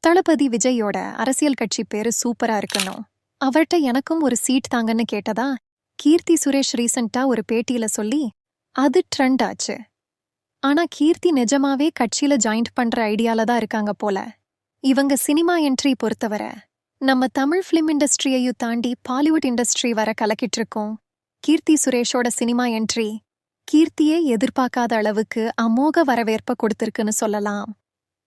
தளபதி விஜயோட அரசியல் கட்சி பேரு சூப்பரா இருக்கணும், அவர்ட்ட எனக்கும் ஒரு சீட் தாங்கன்னு கேட்டதா கீர்த்தி சுரேஷ் ரீசெண்டா ஒரு பேட்டியில சொல்லி அது ட்ரெண்ட் ஆச்சு. ஆனா கீர்த்தி நிஜமாவே கட்சியில ஜாயிண்ட் பண்ற ஐடியால தான் இருக்காங்க போல. இவங்க சினிமா என்ட்ரி பொறுத்தவரை நம்ம தமிழ் ஃபிலிம் இண்டஸ்ட்ரியையும் தாண்டி பாலிவுட் இண்டஸ்ட்ரி வர கலக்கிட்டு இருக்கோம். கீர்த்தி சுரேஷோட சினிமா என்ட்ரி கீர்த்தியே எதிர்பார்க்காத அளவுக்கு அமோக வரவேற்ப கொடுத்திருக்குன்னு சொல்லலாம்.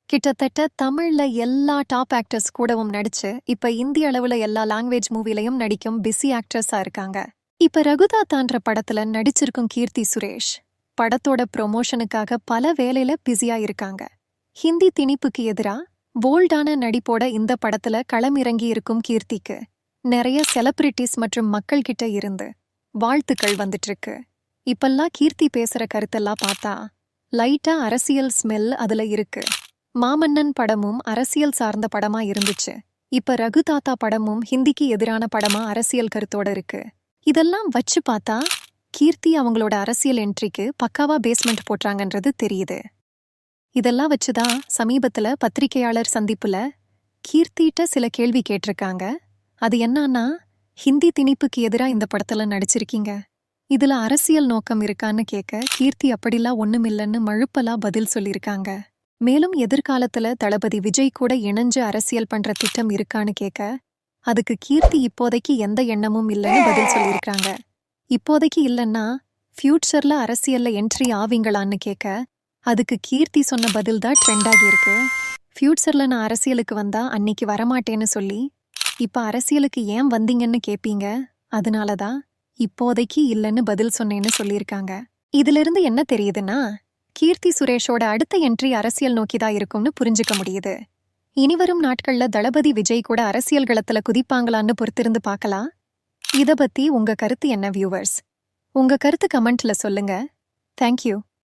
கிட்டத்தட்ட தமிழ்ல எல்லா டாப் ஆக்டர்ஸ் கூடவும் நடிச்சு இப்ப இந்திய அளவுல எல்லா லாங்குவேஜ் மூவிலையும் நடிக்கும் பிஸி ஆக்ட்ரஸா இருக்காங்க. இப்ப ரகுதாத்தான்ற படத்துல நடிச்சிருக்கும் கீர்த்தி சுரேஷ் படத்தோட ப்ரொமோஷனுக்காக பல வேலையில பிஸியா இருக்காங்க. ஹிந்தி திணிப்புக்கு எதிரா போல்டான நடிப்போட இந்த படத்துல களமிறங்கி இருக்கும் கீர்த்திக்கு நிறைய செலிபிரிட்டிஸ் மற்றும் மக்கள் கிட்ட இருந்து வாழ்த்துக்கள் வந்துட்டு இருக்கு. இப்பெல்லாம் கீர்த்தி பேசுற கருத்தெல்லாம் பார்த்தா லைட்டா அரசியல் ஸ்மெல் அதுல இருக்கு. மாமன்னன் படமும் அரசியல் சார்ந்த படமா இருந்துச்சு. இப்ப ரகுதாத்தா படமும் ஹிந்திக்கு எதிரான படமா அரசியல் கருத்தோட இருக்கு. இதெல்லாம் வச்சு பார்த்தா கீர்த்தி அவங்களோட அரசியல் என்ட்ரிக்கு பக்காவா பேஸ்மெண்ட் போட்டாங்கன்றது தெரியுது. இதெல்லாம் வச்சுதான் சமீபத்துல பத்திரிகையாளர் சந்திப்புல கீர்த்திட்ட சில கேள்வி கேட்டிருக்காங்க. அது என்னன்னா, ஹிந்தி திணிப்புக்கு எதிரா இந்த படத்துல நடிச்சிருக்கீங்க, இதுல அரசியல் நோக்கம் இருக்கான்னு கேட்க கீர்த்தி அப்படிலாம் ஒண்ணுமில்லன்னு மழுப்பலா பதில் சொல்லியிருக்காங்க. மேலும் எதிர்காலத்துல தளபதி விஜய் கூட இணைஞ்சு அரசியல் பண்ற திட்டம் இருக்கான்னு கேட்க அதுக்கு கீர்த்தி இப்போதைக்கு எந்த எண்ணமும் இல்லைன்னு பதில் சொல்லியிருக்காங்க. இப்போதைக்கு இல்லைன்னா ஃபியூச்சர்ல அரசியல்ல என்ட்ரி ஆவீங்களான்னு கேட்க அதுக்கு கீர்த்தி சொன்ன பதில் தான் ட்ரெண்ட் ஆகியிருக்கு. ஃபியூச்சர்ல நான் அரசியலுக்கு வந்தா அன்னைக்கு வரமாட்டேன்னு சொல்லி இப்ப அரசியலுக்கு ஏன் வந்தீங்கன்னு கேட்பீங்க, அதனாலதான் இப்போதைக்கு இல்லைன்னு பதில் சொன்னேன்னு சொல்லியிருக்காங்க. இதிலிருந்து என்ன தெரியுதுன்னா, கீர்த்தி சுரேஷோட அடுத்த என்ட்ரி அரசியல் நோக்கிதான் இருக்கும்னு புரிஞ்சுக்க முடியுது. இனிவரும் நாட்கள்ல தளபதி விஜய் கூட அரசியல் களத்துல குதிப்பாங்களான்னு பொறுத்திருந்து பார்க்கலாம். இத பத்தி உங்க கருத்து என்ன வியூவர்ஸ்? உங்க கருத்து கமெண்ட்ல சொல்லுங்க. தேங்க்யூ.